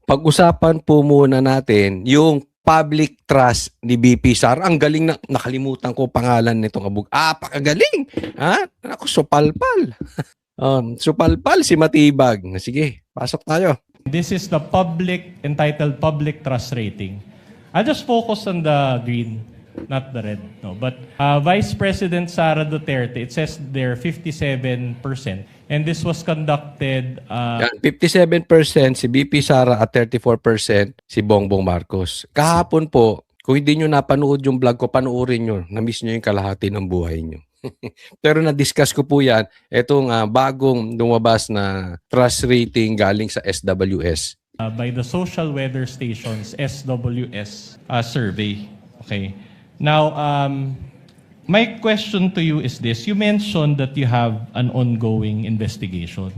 pag-usapan po muna natin yung public trust ni BP Sara. Ang galing na, nakalimutan ko pangalan nitong abog. Pakagaling. Ha? Ako, supalpal. Supalpal si Matibag. Sige, pasok tayo. This is the entitled public trust rating. I'll just focus on the green, not the red. No, but Vice President Sara Duterte, it says there 57%. And this was conducted... Yan, 57% si BP Sara at 34% si Bongbong Marcos. Kahapon po, kung hindi nyo napanood yung vlog ko, panoorin nyo. Na-miss nyo yung kalahati ng buhay nyo. Pero na-discuss ko po yan, itong bagong lumabas na trust rating galing sa SWS. by the Social Weather Station's SWS survey. Okay. Now, my question to you is this. You mentioned that you have an ongoing investigation.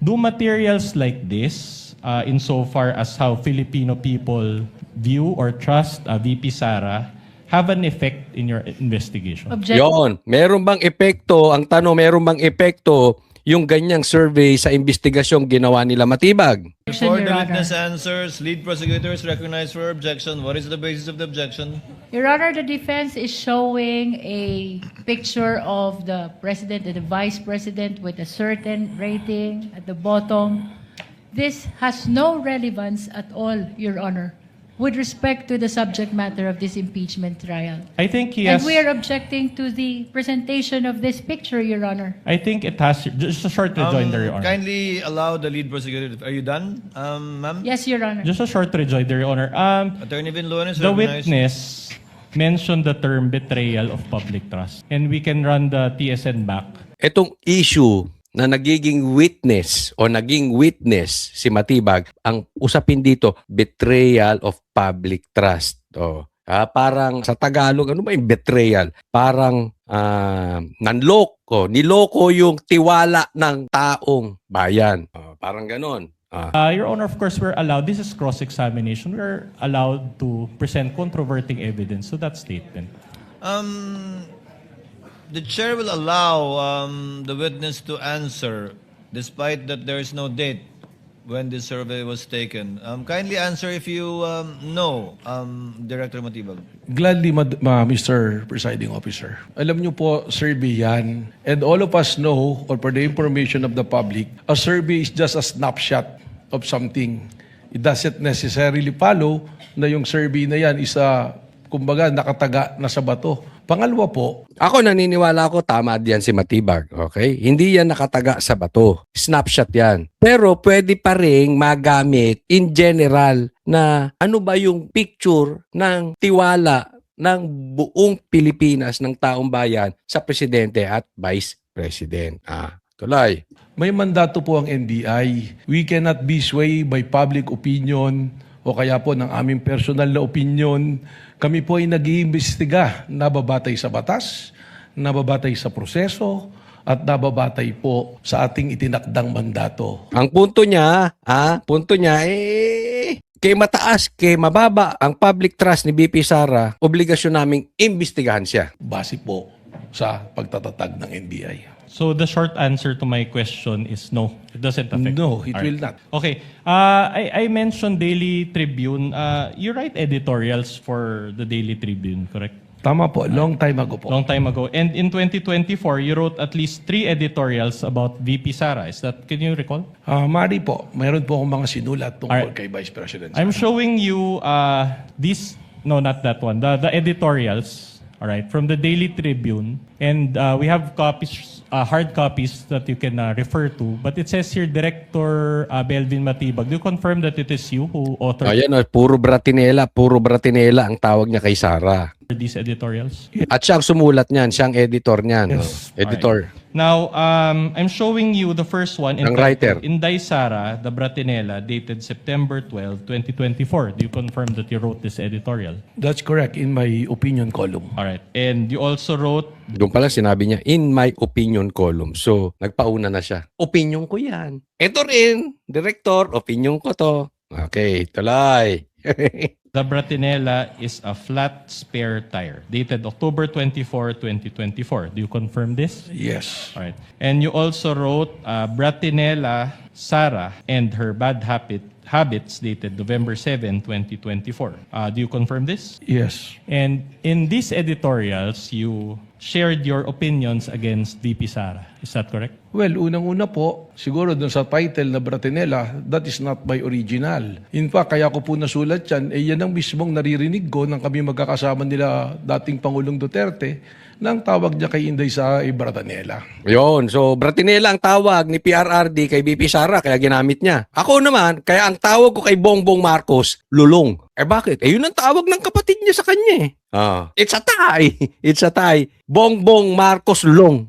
Do materials like this, insofar as how Filipino people view or trust VP Sara, have an effect in your investigation? Yon, meron bang epekto? Ang tanong, meron bang epekto yung ganyang survey sa investigasyong ginawa nila Matibag? Before the witness answers, lead prosecutor is recognized for objection. What is the basis of the objection? Your Honor, the defense is showing a picture of the president and the vice president with a certain rating at the bottom. This has no relevance at all, Your Honor, with respect to the subject matter of this impeachment trial. I think he has... And we are objecting to the presentation of this picture, Your Honor. I think it has... Just a short rejoinder, Your Honor. Kindly allow the lead prosecutor. Are you done, ma'am? Yes, Your Honor. Just a short rejoinder, Your Honor. Attorney Vinloan is The recognized. witness mentioned the term betrayal of public trust. And we can run the TSN back. Itong issue na nagiging witness o naging witness si Matibag, ang usapin dito, betrayal of public trust. Parang sa Tagalog, ano ba yung betrayal? Parang niloko yung tiwala ng taong bayan. Parang ganon. Your Honor, of course, we're allowed, this is cross-examination, we're allowed to present controverting evidence to that statement. The chair will allow the witness to answer despite that there is no date when the survey was taken. Kindly answer if you know, Director Matibag. Gladly, Mr. Presiding Officer. Alam niyo po, survey yan. And all of us know, or for the information of the public, a survey is just a snapshot of something. It doesn't necessarily follow na yung survey na yan is kumbaga, nakataga na sa bato. Pangalawa po, Ako naniniwala ako tama diyan si Matibag, okay? Hindi yan nakataga sa bato. Snapshot yan. Pero pwede pa ring magamit in general na ano ba yung picture ng tiwala ng buong Pilipinas, ng taong bayan sa presidente at vice president. Tuloy. may mandato po ang NBI. We cannot be swayed by public opinion o kaya po ng aming personal na opinion. Kami po ay nag-iimbestiga, nababatay sa batas, nababatay sa proseso, at nababatay po sa ating itinakdang mandato. Ang punto niya, kay mataas, kay mababa, ang public trust ni BP Sara, obligasyon naming imbestigahan siya. Base po sa pagtatatag ng NBI. So the short answer to my question is no. It doesn't affect. No, it All will right. not. Okay. I mentioned Daily Tribune. You write editorials for the Daily Tribune, correct? Tama po, long time ago po. Long time ago. And in 2024, you wrote at least 3 editorials about VP Sara. Is that, can you recall? Mari po, mayroon po akong mga sinulat tungkol Alright. kay Vice President. I'm showing you these, no, not that one, the editorials, all right, from the Daily Tribune. And we have copies, hard copies that you can refer to. But it says here, Director Belvin Matibag. Do you confirm that it is you who authored Ayan, puro bratinela ang tawag niya kay Sara. these editorials? At siya ang sumulat niyan, siya ang editor niyan. Yes. Editor. Now, I'm showing you the first one. Ang writer. Inday Sara, the Bratinela, dated September 12, 2024. Do you confirm that you wrote this editorial? That's correct, in my opinion column. All right. And you also wrote, Doon pala sinabi niya, in my opinion column. So, nagpauna na siya. Opinion ko yan. Ito rin, director, opinion ko to. Okay, tuloy. the Bratinela is a flat spare tire, dated October 24, 2024. Do you confirm this? Yes. All right. And you also wrote, Bratinela Sara and her bad habit Habits dated November 7, 2024. Do you confirm this? Yes. And in these editorials, you shared your opinions against VP Sara. Is that correct? Well, unang-una po, siguro dun sa title na Bratinela, that is not by original. In fact, kaya ko po nasulat yan, yan ang mismong naririnig ko nang kami magkakasama nila dating Pangulong Duterte, nang tawag niya kay Inday Sara ay Bratinela. Yon. So, Bratinela ang tawag ni PRRD kay VP Sara, kaya ginamit niya. Ako naman, kaya ang tawag ko kay Bongbong Marcos, Lulong. Eh bakit? Eh yun ang tawag ng kapatid niya sa kanya eh. It's a tie. It's a tie. Bongbong Marcos Lulong.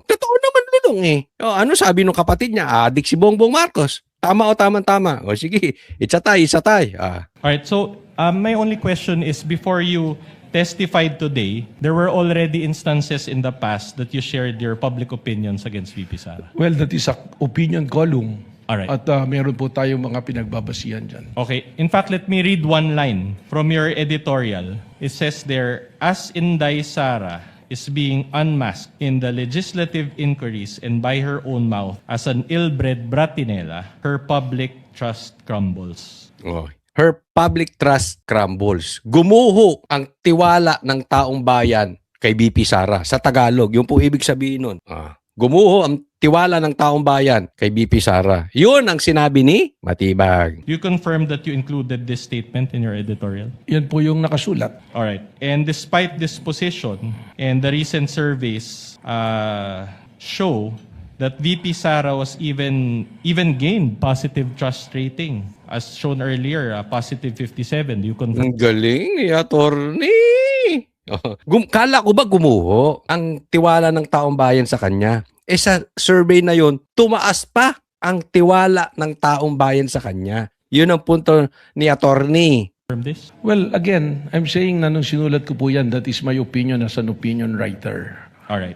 Totoo naman Lulong eh. Ano sabi ng kapatid niya? Adik si Bongbong Marcos. Tama o tama-tama? Sige, it's a tie, it's a tie. All right. So my only question is, before you testified today, there were already instances in the past that you shared your public opinions against VP Sara. Well, that is a opinion column. Alright. At meron po tayong mga pinagbabasihan dyan. Okay. In fact, let me read one line from your editorial. It says there, as Inday Sara is being unmasked in the legislative inquiries and by her own mouth as an ill-bred Bratinela, her public trust crumbles. Her public trust crumbles. Gumuho ang tiwala ng taong bayan kay VP Sara. Sa Tagalog, yung po ibig sabihin nun. Gumuho ang tiwala ng taong bayan kay VP Sara. Yun ang sinabi ni Matibag. You confirm that you included this statement in your editorial? Yan po yung nakasulat. All right. And despite this position, and the recent surveys show that VP Sara was even gained positive trust rating, as shown earlier, positive 57. Do you confirm? Ang galing ni attorney. Kala ko ba gumuho ang tiwala ng taong bayan sa kanya? Sa survey na yun, tumaas pa ang tiwala ng taong bayan sa kanya. Yun ang punto ni attorney. This? Well, again, I'm saying na nung sinulat ko po yan, that is my opinion as an opinion writer. All right.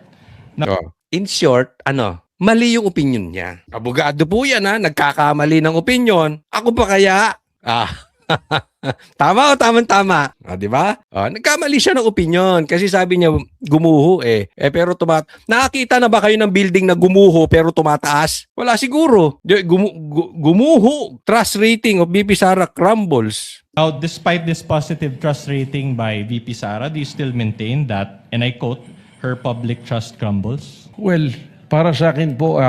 In short, mali yung opinion niya. Abogado po yan nagkakamali ng opinion. Ako pa kaya? Tama o tama-tama? Di ba? Nagkamali siya ng opinion kasi sabi niya gumuho pero nakakita na ba kayo ng building na gumuho pero tumataas? Wala siguro. Gumuho. Trust rating of VP Sara crumbles. Now, despite this positive trust rating by VP Sara, do you still maintain that, and I quote, her public trust crumbles? Well, para sa akin po,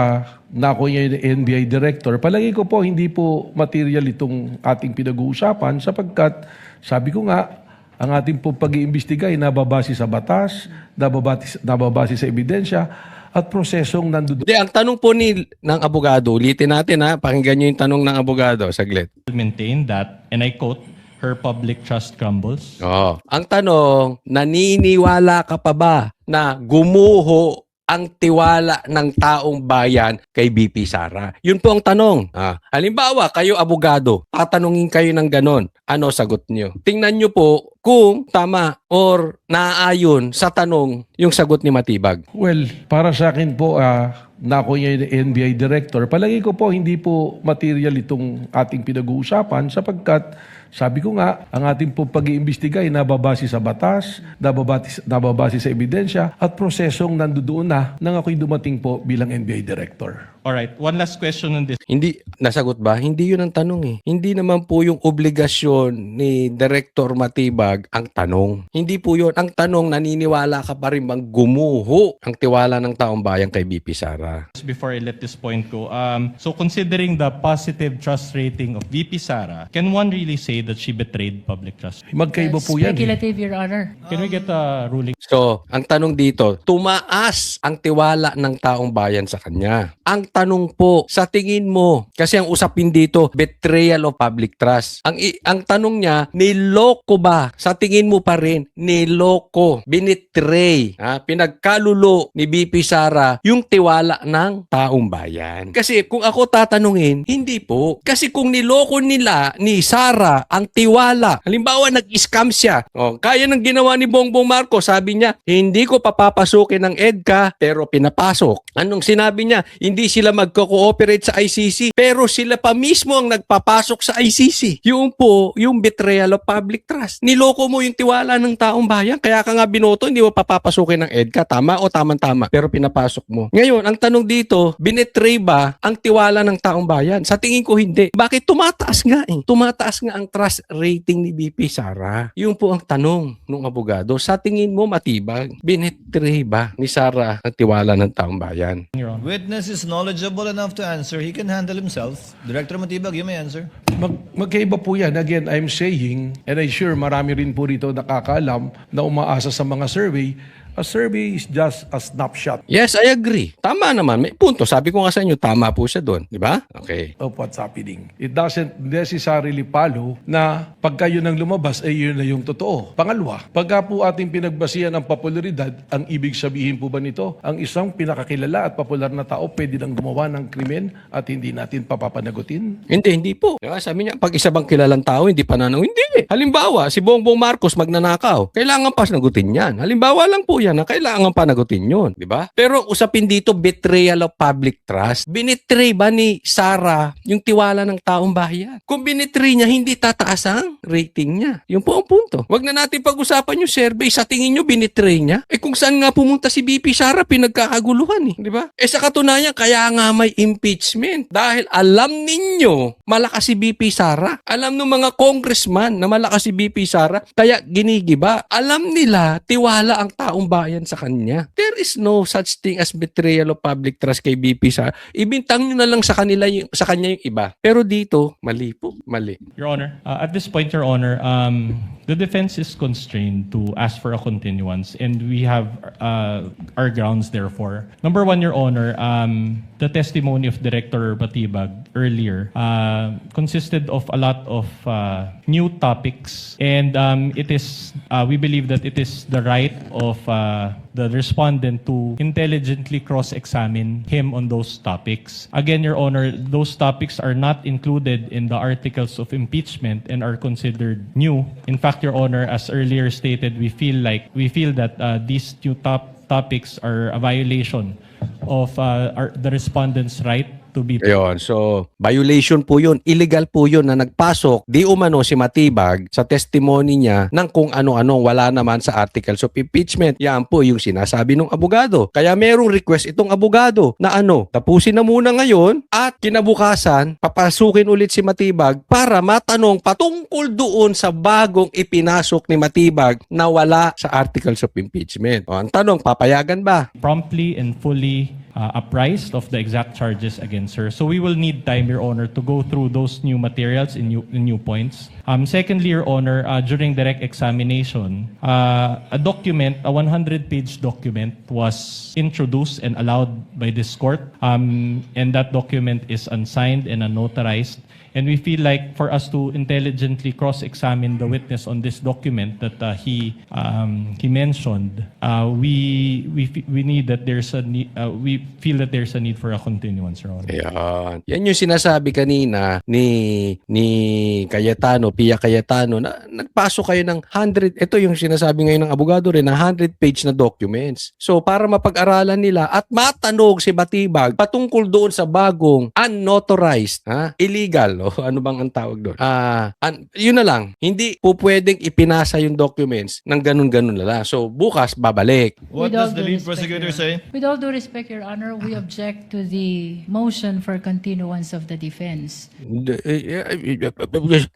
na ako yung NBI director, palagi ko po hindi po material itong ating pinag-uusapan sapagkat sabi ko nga, ang ating po pag-iimbestiga ay nababase sa batas, nababase sa ebidensya at prosesong nandoon. Ang tanong po ng abogado, ulitin natin pakinggan nyo yung tanong ng abogado, saglit. Maintain that, and I quote, her public trust crumbles? Ang tanong, naniniwala ka pa ba na gumuho ang tiwala ng taong bayan kay VP Sara? Yun po ang tanong. Halimbawa, kayo abogado, tatanungin kayo ng ganon. Ano sagot nyo? Tingnan nyo po kung tama or naaayon sa tanong yung sagot ni Matibag. Well, para sa akin po, na ako yung NBI director, palagi ko po hindi po material itong ating pinag-uusapan sapagkat sabi ko nga, ang ating po pag-iimbestiga ay nababase sa batas, nababase sa ebidensya at prosesong nandoon na nang ako'y dumating po bilang NBI director. Alright, one last question on this. Hindi, nasagot ba? Hindi yun ang tanong Hindi naman po yung obligasyon ni Director Matibag ang tanong. Hindi po yun. Ang tanong, naniniwala ka pa rin bang gumuho ang tiwala ng taong bayan kay VP Sara? Before I let this point go, so considering the positive trust rating of VP Sara, can one really say that she betrayed public trust? Magkaiba po yan. Speculative, Your Honor. Can we get a ruling? So, ang tanong dito, tumaas ang tiwala ng taong bayan sa kanya. Ang tanong po, sa tingin mo, kasi ang usapin dito, betrayal of public trust. Ang tanong niya, niloko ba? Sa tingin mo pa rin, niloko, binitray, pinagkalulo ni VP Sara yung tiwala ng taong bayan. Kasi kung ako tatanungin, hindi po. Kasi kung niloko nila ni Sara ang tiwala, halimbawa nag-scam siya, kaya ng ginawa ni Bongbong Marcos, sabi niya, hindi ko papapasukin ng EDCA, pero pinapasok. Anong sinabi niya? Hindi sila magko-cooperate sa ICC, pero sila pa mismo ang nagpapasok sa ICC. Yung po, yung betrayal of public trust. Niloko mo yung tiwala ng taong bayan, kaya ka nga binoto, hindi mo papapasukin ng EDCA, tama o tamang-tama, pero pinapasok mo. Ngayon, ang tanong dito, binetray ba ang tiwala ng taong bayan? Sa tingin ko hindi. Bakit? Tumataas nga eh. Tumataas nga ang trust rating ni BP Sara. Yun po ang tanong ng abogado. Sa tingin mo matibag, binetray ba ni Sara ang tiwala ng taong bayan? Your Honor. Witness is knowledgeable enough to answer. He can handle himself. Director Matibag, you may answer. Magkaiba po yan. Again, I'm saying, and I'm sure marami rin po rito nakakaalam na umaasa sa mga survey, a survey is just a snapshot Yes, I agree. Tama naman. May punto. Sabi ko nga sa inyo, tama po siya doon. Di ba? Okay. of what's happening. It doesn't necessarily follow na pagka yun ang lumabas, ay yun na yung totoo. Pangalawa, pagka po ating pinagbasihan ang popularidad, ang ibig sabihin po ba nito, ang isang pinakakilala at popular na tao pwede lang gumawa ng krimen at hindi natin papapanagutin? Hindi po. Diba? Sabi niya, pag isa bang kilalang tao, hindi pananaw. Hindi. Halimbawa, si Bongbong Marcos magnanakaw. Kailangan pa nagutin yan. Halimbawa lang po yan na kailangan panagutin yun. Di ba? Pero usapin dito, betrayal of public trust. Binitray ba ni Sara yung tiwala ng taong bayan? Kung binitray niya, hindi tataas ang rating niya. Yun po ang punto. Wag na natin pag-usapan yung survey. Sa tingin nyo, binitray niya? Eh kung saan nga pumunta si BP Sara, pinagkakaguluhan eh. Di ba? Eh sa katunayan, kaya nga may impeachment. Dahil alam ninyo, malakas si BP Sara. Alam ng mga congressman na malakas si BP Sara, kaya ginigiba. Alam nila, tiwala ang taong bayan sa kanya. There is no such thing as betrayal of public trust kay BP Sara. Ibintang nyo na lang sa kanila sa kanya yung iba. Pero dito, mali po. Mali. Your Honor, at this point, Your Honor, the defense is constrained to ask for a continuance, and we have our grounds therefore. Number one, Your Honor, the testimony of Director Batibag earlier consisted of a lot of new topics, and it is we believe that it is the right of the respondent to intelligently cross-examine him on those topics. Again, Your Honor, those topics are not included in the articles of impeachment and are considered new. In fact, Your Honor, as earlier stated, we feel that these new topics are a violation of the respondent's right to be. Ayun. So, violation po yun. Illegal po yun na nagpasok di umano si Matibag sa testimony niya ng kung ano-ano wala naman sa articles of impeachment. Yan po yung sinasabi ng abogado. Kaya merong request itong abogado na tapusin na muna ngayon at kinabukasan, papasukin ulit si Matibag para matanong patungkol doon sa bagong ipinasok ni Matibag na wala sa articles of impeachment. O, ang tanong, papayagan ba? Promptly and fully apprised of the exact charges against her. So we will need time, Your Honor, to go through those new materials and new points. Secondly, Your Honor, during direct examination, a 100-page document was introduced and allowed by this court, and that document is unsigned and unnotarized. And we feel like for us to intelligently cross-examine the witness on this document that he mentioned, we need that there's a need, we feel that there's a need for a continuance, Your Honor. Ayan. Yan yung sinasabi kanina ni Pia Cayetano na nagpasok kayo ng 100, ito yung sinasabi ngayon ng abogado rin, na 100-page na documents. So para mapag-aralan nila at matanong si Batibag patungkol doon sa bagong unauthorized, illegal, o ano bang ang tawag doon? Yun na lang, hindi po pwedeng ipinasa yung documents ng ganun-ganun na lang. So bukas babalik. What With all does the due lead respect, prosecutor Your say? With all due respect, Your Honor, we object to the motion for continuance of the defense.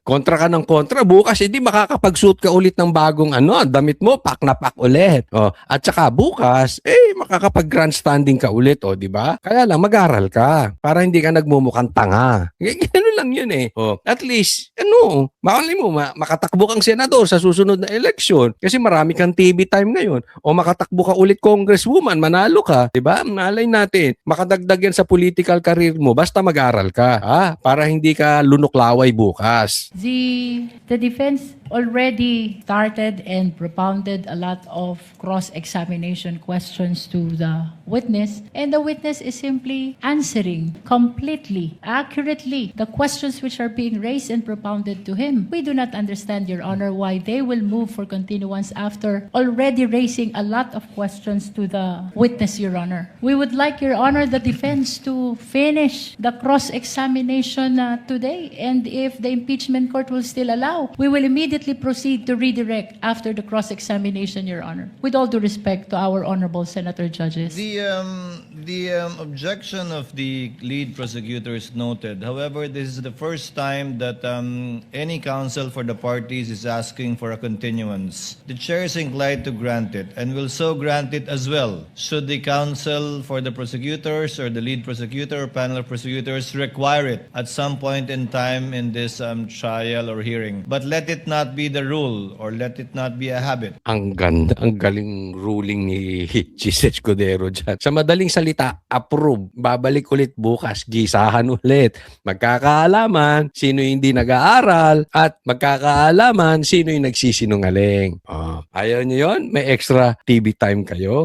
Kontra ka ng kontra, bukas hindi makakapag-suit ka ulit ng bagong damit mo, pak na pak ulit. At saka bukas, makakapag-grandstanding ka ulit, di ba? Kaya lang, mag-aral ka para hindi ka nagmumukhang tanga. Ganun lang yun eh. At least, makali mo, makatakbo kang senador sa susunod na eleksyon kasi marami kang TV time ngayon. O makatakbo ka ulit congresswoman, manalo ka. Diba? Malay natin, makadagdag yan sa political career mo basta mag-aral ka. Para hindi ka lunuklaway bukas. The defense already started and propounded a lot of cross-examination questions to the witness, and the witness is simply answering completely, accurately, the questions which are being raised and propounded to him. We do not understand, Your Honor, why they will move for continuance after already raising a lot of questions to the witness, Your Honor. We would like, Your Honor, the defense to finish the cross-examination today, and if the impeachment court will still allow, we will immediately proceed to redirect after the cross-examination, Your Honor. With all due respect to our honorable senator judges. The objection of the lead prosecutor is noted. However, this is the first time that any counsel for the parties is asking for a continuance. The chair is inclined to grant it and will so grant it as well, should the counsel for the prosecutors or the lead prosecutor or panel of prosecutors require it at some point in time in this trial or hearing. But let it not be the rule or let it not be a habit. Ang ganda, ang galing ruling ni Chis Escudero dyan. Sa madaling salita, approve. Babalik ulit bukas, gisahan ulit. Magkakaalaman sino yung hindi nag-aaral at magkakaalaman sino yung nagsisinungaling. Ayaw nyo yun? May extra TV time kayo?